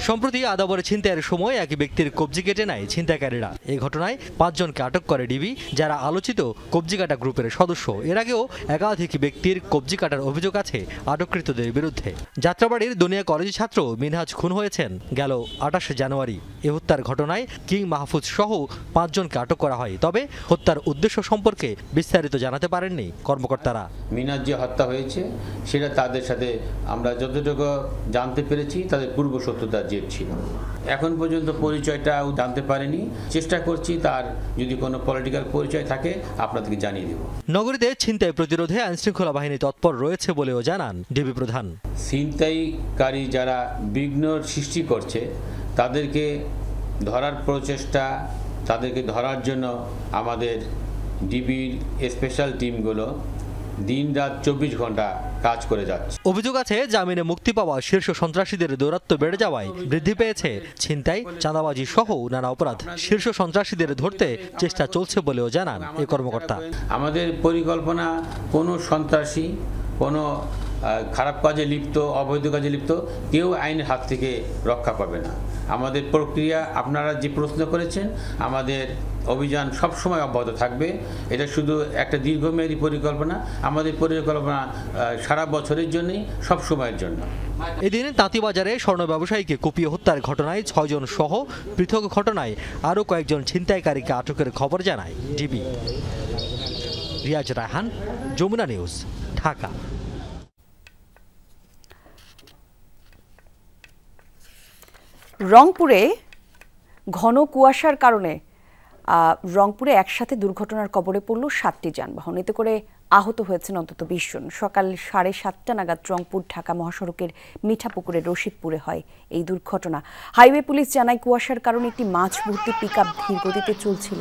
সম্প্রতি আদাবরে ছিনতাইয়ের সময় একই ব্যক্তির কবজি কেটে নেয় ছিনতাইকারীরা। এই ঘটনায় 5 জনকে আটক করে ডিবি, যারা আলোচিত কবজি কাটা গ্রুপের সদস্য। এর আগেও একাধিক ব্যক্তির কবজি কাটার অভিযোগ আছে আটককৃতদের বিরুদ্ধে। যাত্রাবাড়ির দুনিয়া কলেজ ছাত্র মিনহাজ খুন হয়েছেন গেল 28 জানুয়ারি। এ হত্যার ঘটনায় কিং মাহফুজ সহ 5 জনকে আটক করা হয়। তবে হত্যার উদ্দেশ্য সম্পর্কে বিস্তারিত জানাতে পারেননি কর্মকর্তারা। মিনহাজ যে হত্যা হয়েছে সেটা তাদের সাথে আমরা যতটুকু জানতে পেরেছি তাদের পূর্ব শত্রুতার জেদ ছিল। এখন পর্যন্ত পরিচয়টাও জানতে পারেনি। চেষ্টা করছি তার যদি কোনো পলিটিক্যাল পরিচয় থাকে আপনাদেরকে জানিয়ে দেব। নগরীতে ছিনতাই প্রতিরোধে আইনশৃঙ্খলা বাহিনী তৎপর রয়েছে বলেও জানান ডিবি প্রধান। ছিনতাইকারী যারা বিঘ্ন সৃষ্টি করছে তাদেরকে ধরার প্রচেষ্টা, তাদেরকে ধরার জন্য আমাদের ডিবির স্পেশাল টিমগুলো দিনরাত 24 ঘন্টা কাজ করে যাচ্ছে। অভিযোগ আছে জামিনে মুক্তি পাওয়া শীর্ষ সন্ত্রাসীদের দৌরাত্ম্য বেড়ে যাওয়ায় বৃদ্ধি পেয়েছে ছিনতাই, চাঁদাবাজি সহ নানা অপরাধ। শীর্ষ সন্ত্রাসীদের ধরতে চেষ্টা চলছে বলেও জানান এই কর্মকর্তা। আমাদের পরিকল্পনা কোনো সন্ত্রাসী, কোনো খারাপ কাজে লিপ্ত, অবৈধ কাজে লিপ্ত কেউ আইনের হাত থেকে রক্ষা পাবে না। আমাদের প্রক্রিয়া, আপনারা যে প্রশ্ন করেছেন, আমাদের অভিযান সবসময় অব্যাহত থাকবে। এটা শুধু একটা দীর্ঘমেয়াদী পরিকল্পনা, আমাদের পরিকল্পনা সারা বছরের জন্যই, সব সময়ের জন্য। এদিন তাঁতিবাজারে স্বর্ণ ব্যবসায়ীকে কুপিয়ে হত্যার ঘটনায় 6 জন সহ পৃথক ঘটনায় আরও কয়েকজন ছিনতাইকারীকে আটকের খবর জানায় ডিবি। রিয়াজ রায়হান, যমুনা নিউজ, ঢাকা। রংপুরে ঘন কুয়াশার কারণে রংপুরে একসাথে দুর্ঘটনার কবলে পড়ল 7টি যানবাহন। এতে করে আহত হয়েছেন অন্তত 20 জন। সকাল 7:30 নাগাদ রংপুর ঢাকা মহাসড়কের মিঠাপুকুরের রশিদপুরে হয় এই দুর্ঘটনা। হাইওয়ে পুলিশ জানায়, কুয়াশার কারণে একটি মাছ ভর্তি পিকআপ ধীর গতিতে চলছিল।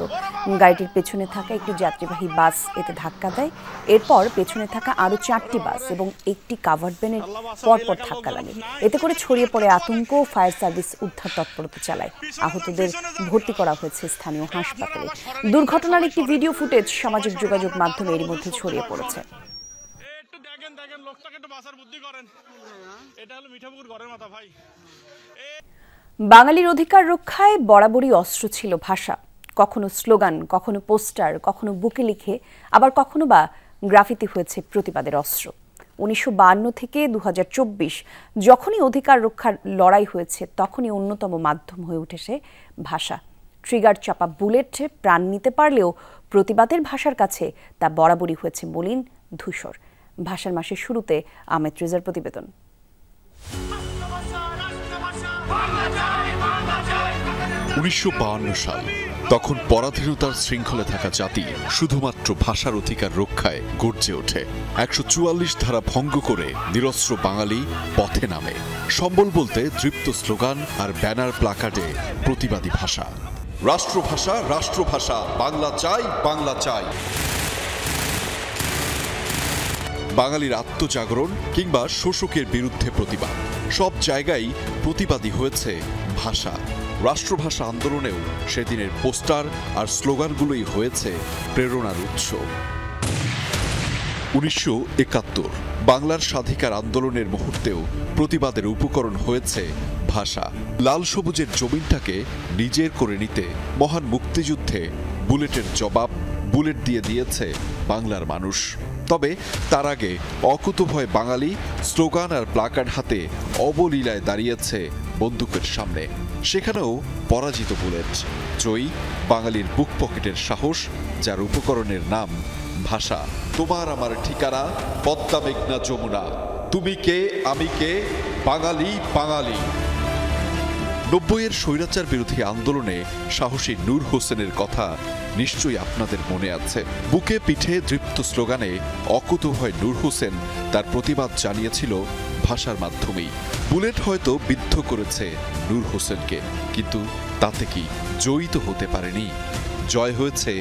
গাড়িটির পেছনে থাকা একটি যাত্রীবাহী বাস এতে ধাক্কা দেয়। এরপর পেছনে থাকা আরও 4টি বাস এবং একটি কাভার্ড ভ্যানের পরপর ধাক্কা লাগে। এতে করে ছড়িয়ে পড়ে আতঙ্ক। ফায়ার সার্ভিস উদ্ধার তৎপরতা চালায়। আহতদের ভর্তি করা হয়েছে স্থানীয় হাসপাতালে। দুর্ঘটনার একটি ভিডিও ফুটেজ সামাজিক যোগাযোগ মাধ্যমে এর মধ্যে ছড়িয়ে পড়েছে। বাঙালির অধিকার রক্ষায় বরাবরই অস্ত্র ছিল ভাষা। কখনো স্লোগান, কখনো পোস্টার, কখনো বুকে লিখে, আবার কখনো বা গ্রাফিতি হয়েছে প্রতিবাদের অস্ত্র। 1952 থেকে 2024 যখনই অধিকার রক্ষার লড়াই হয়েছে, তখনই অন্যতম মাধ্যম হয়ে উঠেছে ভাষা। ট্রিগার চাপা বুলেট প্রাণ নিতে পারলেও প্রতিবাদের ভাষার কাছে তা বরাবরই হয়েছে মলিন, ধূসর। ভাষার মাসের শুরুতে আহমেদ রেজার প্রতিবেদন। 1952 সাল, তখন পরাধীনতার শৃঙ্খলে থাকা জাতি শুধুমাত্র ভাষার অধিকার রক্ষায় গর্জে ওঠে। 144 ধারা ভঙ্গ করে নিরস্ত্র বাঙালি পথে নামে। সম্বল বলতে দৃপ্ত স্লোগান আর ব্যানার প্লাকার্ডে প্রতিবাদী ভাষা। রাষ্ট্রভাষা, রাষ্ট্রভাষা, বাংলা চাই, বাংলা চাই। বাঙালির আত্মজাগরণ কিংবা শোষকের বিরুদ্ধে প্রতিবাদ, সব জায়গায় প্রতিবাদী হয়েছে ভাষা। রাষ্ট্রভাষা আন্দোলনেও সেদিনের পোস্টার আর স্লোগানগুলোই হয়েছে প্রেরণার উৎস। 1971 বাংলার স্বাধিকার আন্দোলনের মুহূর্তেও প্রতিবাদের উপকরণ হয়েছে ভাষা। লাল সবুজের জমিনটাকে নিজের করে নিতে মহান মুক্তিযুদ্ধে বুলেটের জবাব বুলেট দিয়ে দিয়েছে বাংলার মানুষ। তবে তার আগে অকুতোভয় বাঙালি স্লোগান আর প্লাকার্ড হাতে অবলীলায় দাঁড়িয়েছে বন্দুকের সামনে। সেখানেও পরাজিত বুলেট। জয়ী বাঙালির বুক পকেটের সাহস, যার উপকরণের নাম ভাষা। তোমার আমার ঠিকানা পদ্মা মেঘনা যমুনা, তুমি কে আমি কে, বাঙালি বাঙালি। 90-এর স্বৈরাচার বিরোধী আন্দোলনে সাহসী নূর হোসেনের কথা নিশ্চয়ই আপনাদের মনে আছে। বুকে পিঠে দৃপ্ত স্লোগানে অকুতোভয় নূর হোসেন তার প্রতিবাদ জানিয়েছিল ভাষার মাধ্যমেই। বুলেট হয়তো বিদ্ধ করেছে নূর হোসেনকে, কিন্তু তাতে কি জয়ী তো হতে পারেনি। জয় হয়েছে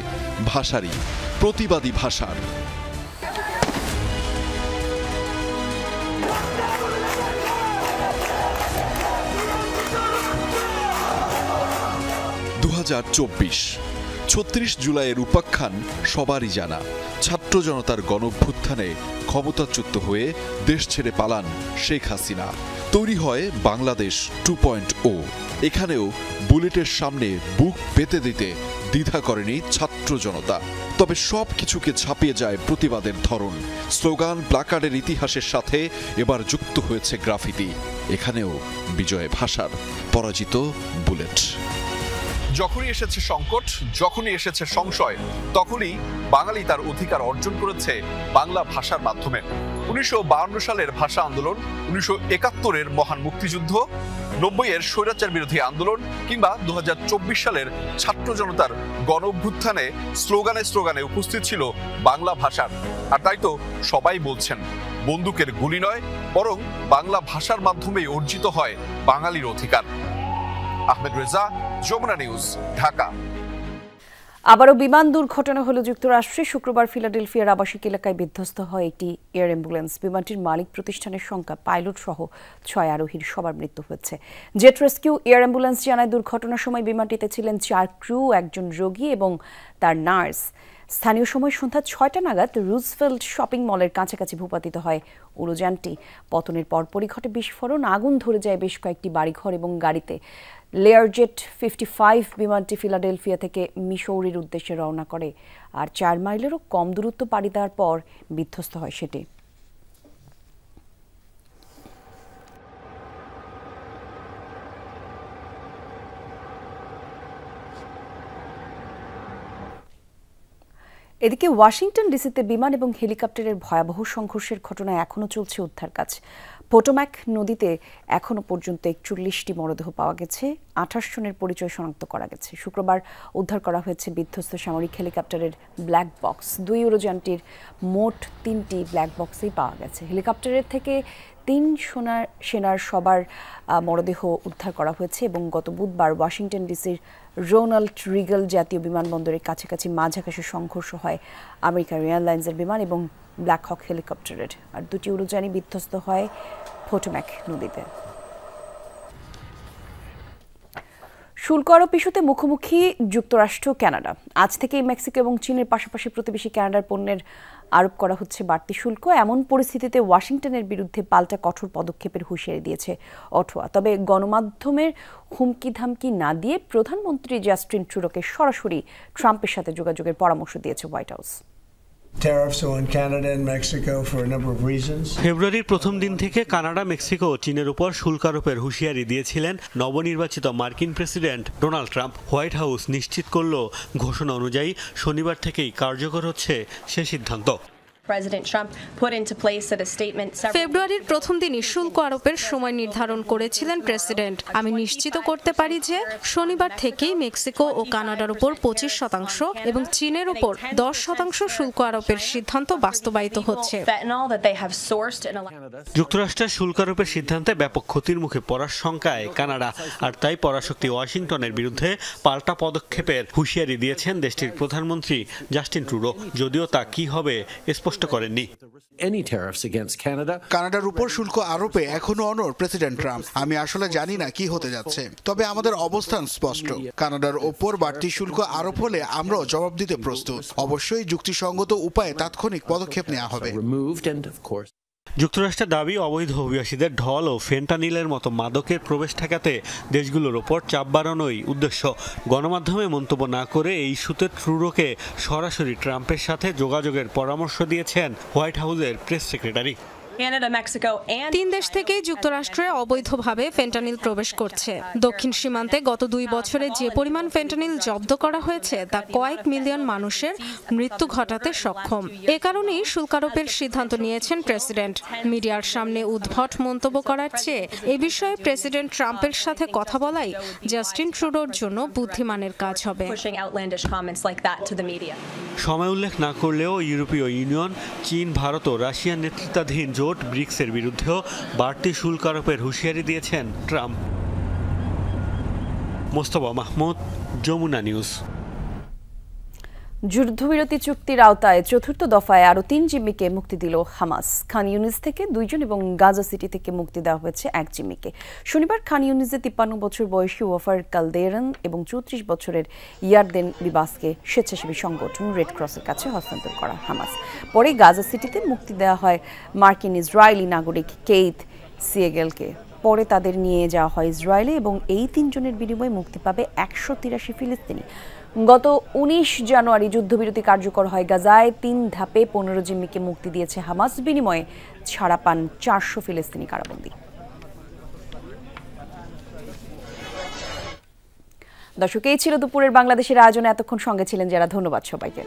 ভাষারই, প্রতিবাদী ভাষার। 2024 36 জুলাইয়ের উপাখ্যান সবারই জানা। ছাত্র জনতার গণঅভ্যুত্থানে ক্ষমতাচ্যুত হয়ে দেশ ছেড়ে পালান শেখ হাসিনা। তৈরি হয় বাংলাদেশ 2.0। এখানেও বুলেটের সামনে বুক পেতে দিতে দ্বিধা করেনি ছাত্র জনতা। তবে সব কিছুকে ছাপিয়ে যায় প্রতিবাদের ধরন। স্লোগান প্লাকার্ডের ইতিহাসের সাথে এবার যুক্ত হয়েছে গ্রাফিতি। এখানেও বিজয় ভাষার, পরাজিত বুলেট। যখনই এসেছে সংকট, যখনই এসেছে সংশয়, তখনই বাঙালি তার অধিকার অর্জন করেছে বাংলা ভাষার মাধ্যমে। 1952 সালের ভাষা আন্দোলন, 1971-এর মহান মুক্তিযুদ্ধ, 90-এর স্বৈরাচার বিরোধী আন্দোলন কিংবা 2024 সালের ছাত্র জনতার গণ অভ্যুত্থানে স্লোগানে স্লোগানে উপস্থিত ছিল বাংলা ভাষার। আর তাই তো সবাই বলছেন, বন্দুকের গুলি নয়, বরং বাংলা ভাষার মাধ্যমেই অর্জিত হয় বাঙালির অধিকার। আহমেদ রেজা, যমুনা নিউজ, ঢাকা। আবারও বিমান দুর্ঘটনা হলো যুক্তরাষ্ট্রে। শুক্রবার ফিলাডেলফিয়ার আবাসিক এলাকায় বিধ্বস্ত হয় একটি এয়ার অ্যাম্বুলেন্স। বিমানটির মালিক প্রতিষ্ঠানের সংখ্যা পাইলট সহ 6 আরোহীর সবার মৃত্যু হয়েছে। জেট রেস্কিউ এয়ার অ্যাম্বুলেন্স জানায় দুর্ঘটনার সময় বিমানটিতে ছিলেন 4 ক্রু, একজন রোগী এবং তার নার্স। স্থানীয় সময় সন্ধ্যা 6টা নাগাদ রুজভেল্ট শপিং মলের কাছাকাছি ভূপাতিত হয় উড়োযানটি। পতনের পরপরই ঘটে বিস্ফোরণ, আগুন ধরে যায় বেশ কয়েকটি বাড়িঘর এবং গাড়িতে। লেয়ারজেট 55 বিমানটি ফিলাডেলফিয়া থেকে মিসৌরির উদ্দেশ্যে রওনা করে, আর 4 মাইলেরও কম দূরত্ব পাড়ি দেওয়ার পর বিধ্বস্ত হয় সেটি। এদিকে ওয়াশিংটন ডিসিতে বিমান এবং হেলিকপ্টারের ভয়াবহ সংঘর্ষের ঘটনায় এখনও চলছে উদ্ধার কাজ। পোটোম্যাক নদীতে এখনও পর্যন্ত 41টি মরদেহ পাওয়া গেছে, 28 জনের পরিচয় শনাক্ত করা গেছে। শুক্রবার উদ্ধার করা হয়েছে বিধ্বস্ত সামরিক হেলিকপ্টারের ব্ল্যাক বক্স। 2 উড়োযানটির মোট 3টি ব্ল্যাক বক্সেই পাওয়া গেছে। হেলিকপ্টারের থেকে 3 সেনার সবার মরদেহ উদ্ধার করা হয়েছে এবং গত বুধবার ওয়াশিংটন ডিসির রোনাল্ড রিগেল জাতীয় বিমানবন্দরের কাছাকাছি মাঝ আকাশে সংঘর্ষ হয় আমেরিকান এয়ারলাইন্সের বিমান এবং ব্ল্যাক হক হেলিকপ্টারের, আর 2টি উড়োযানই বিধ্বস্ত হয় পোটোম্যাক নদীতে। শুল্ক আরোপ ইস্যুতে মুখোমুখি যুক্তরাষ্ট্র, কানাডা। আজ থেকেই মেক্সিকো এবং চীনের পাশাপাশি প্রতিবেশী কানাডার পণ্যের আরোপ করা হচ্ছে বাড়তি শুল্ক। এমন পরিস্থিতিতে ওয়াশিংটনের বিরুদ্ধে পাল্টা কঠোর পদক্ষেপের হুঁশিয়ারি দিয়েছে অটোয়া। তবে গণমাধ্যমের হুমকি ধামকি না দিয়ে প্রধানমন্ত্রী জাস্টিন ট্রুডোকে সরাসরি ট্রাম্পের সাথে যোগাযোগের পরামর্শ দিয়েছে হোয়াইট হাউস। ফেব্রুয়ারির প্রথম দিন থেকে কানাডা, মেক্সিকো ও চীনের উপর শুল্ক আরোপের হুঁশিয়ারি দিয়েছিলেন নবনির্বাচিত মার্কিন president Donald Trump. White house নিশ্চিত করল ঘোষণা অনুযায়ী শনিবার থেকেই কার্যকর হচ্ছে সে সিদ্ধান্ত। ফেব্রুয়ারির প্রথম দিনই শুল্ক আরোপের সময় নির্ধারণ করেছিলেন প্রেসিডেন্ট। আমি নিশ্চিত করতে পারি যে শনিবার থেকেই মেক্সিকো ও কানাডার উপর 25% এবং চীনের উপর 10% শুল্ক আরোপের সিদ্ধান্ত বাস্তবায়িত হচ্ছে। যুক্তরাষ্ট্রের শুল্ক আরোপের সিদ্ধান্তে ব্যাপক ক্ষতির মুখে পড়ার শঙ্কায় কানাডা, আর তাই পরাশক্তি ওয়াশিংটনের বিরুদ্ধে পাল্টা পদক্ষেপের হুঁশিয়ারি দিয়েছেন দেশটির প্রধানমন্ত্রী জাস্টিন ট্রুডো, যদিও তা কি হবে স্পষ্ট করেননি। কানাডার উপর শুল্ক আরোপে এখনো অনড় প্রেসিডেন্ট ট্রাম্প। আমি আসলে জানি না কি হতে যাচ্ছে, তবে আমাদের অবস্থান স্পষ্ট। কানাডার ওপর বাড়তি শুল্ক আরোপ হলে আমরাও জবাব দিতে প্রস্তুত। অবশ্যই যুক্তিসঙ্গত উপায়ে তাৎক্ষণিক পদক্ষেপ নেওয়া হবে। যুক্তরাষ্ট্রের দাবি, অবৈধ অভিবাসীদের ঢল ও ফেন্টানিলের মতো মাদকের প্রবেশ ঠেকাতে দেশগুলোর ওপর চাপ বাড়ানোই উদ্দেশ্য। গণমাধ্যমে মন্তব্য না করে এই ইস্যুতে ট্রুডোকে সরাসরি ট্রাম্পের সাথে যোগাযোগের পরামর্শ দিয়েছেন হোয়াইট হাউসের প্রেস সেক্রেটারি। 3 দেশ থেকেই যুক্তরাষ্ট্রে অবৈধভাবে ফেন্টানিল প্রবেশ করছে। দক্ষিণ সীমান্তে গত 2 বছরে যে পরিমাণ ফেন্টানিল জব্দ করা হয়েছে তা কয়েক মিলিয়ন মানুষের মৃত্যু ঘটাতে সক্ষম। এ কারণেই শুল্ক আরোপের সিদ্ধান্ত নিয়েছেন প্রেসিডেন্ট। মিডিয়ার সামনে উদ্ভট মন্তব্য করার চেয়ে এ বিষয়ে প্রেসিডেন্ট ট্রাম্পের সাথে কথা বলাই জাস্টিন ট্রুডোর জন্য বুদ্ধিমানের কাজ হবে। সময় উল্লেখ না করলেও ইউরোপীয় ইউনিয়ন, চীন, ভারত ও রাশিয়ার নেতৃত্বাধীন জোট ব্রিক্সের বিরুদ্ধেও বাড়তি শুল্ক আরোপের হুঁশিয়ারি দিয়েছেন ট্রাম্প। মোস্তফা মাহমুদ, যমুনা নিউজ। যুদ্ধবিরতি চুক্তির আওতায় 4র্থ দফায় আরও 3 জিম্মিকে মুক্তি দিল হামাস। খান ইউনিস থেকে 2 জন এবং গাজা সিটি থেকে মুক্তি দেওয়া হয়েছে 1 জিম্মিকে। শনিবার খান ইউনিসে 53 বছর বয়সী ওয়াফার কালদেরান এবং 34 বছরের ইয়ারদেন বিবাসকে স্বেচ্ছাসেবী সংগঠন রেড ক্রসের কাছে হস্তান্তর করা হামাস। পরে গাজা সিটিতে মুক্তি দেওয়া হয় মার্কিন ইসরায়েলি নাগরিক কেইথ সিয়েগেলকে। পরে তাদের নিয়ে যাওয়া হয় ইসরায়েলে এবং এই 3 জনের বিনিময়ে মুক্তি পাবে 183 ফিলিস্তিনি। গত 19 জানুয়ারি যুদ্ধবিরতি কার্যকর হয় গাজায়। 3 ধাপে 15 জিম্মিকে মুক্তি দিয়েছে হামাস। বিনিময়ে ছাড়া পান 400 ফিলিস্তিনি কারাবন্দী। দর্শক, এই ছিল দুপুরের বাংলাদেশের আয়োজনে। এতক্ষণ সঙ্গে ছিলেন যারা, ধন্যবাদ সবাইকে।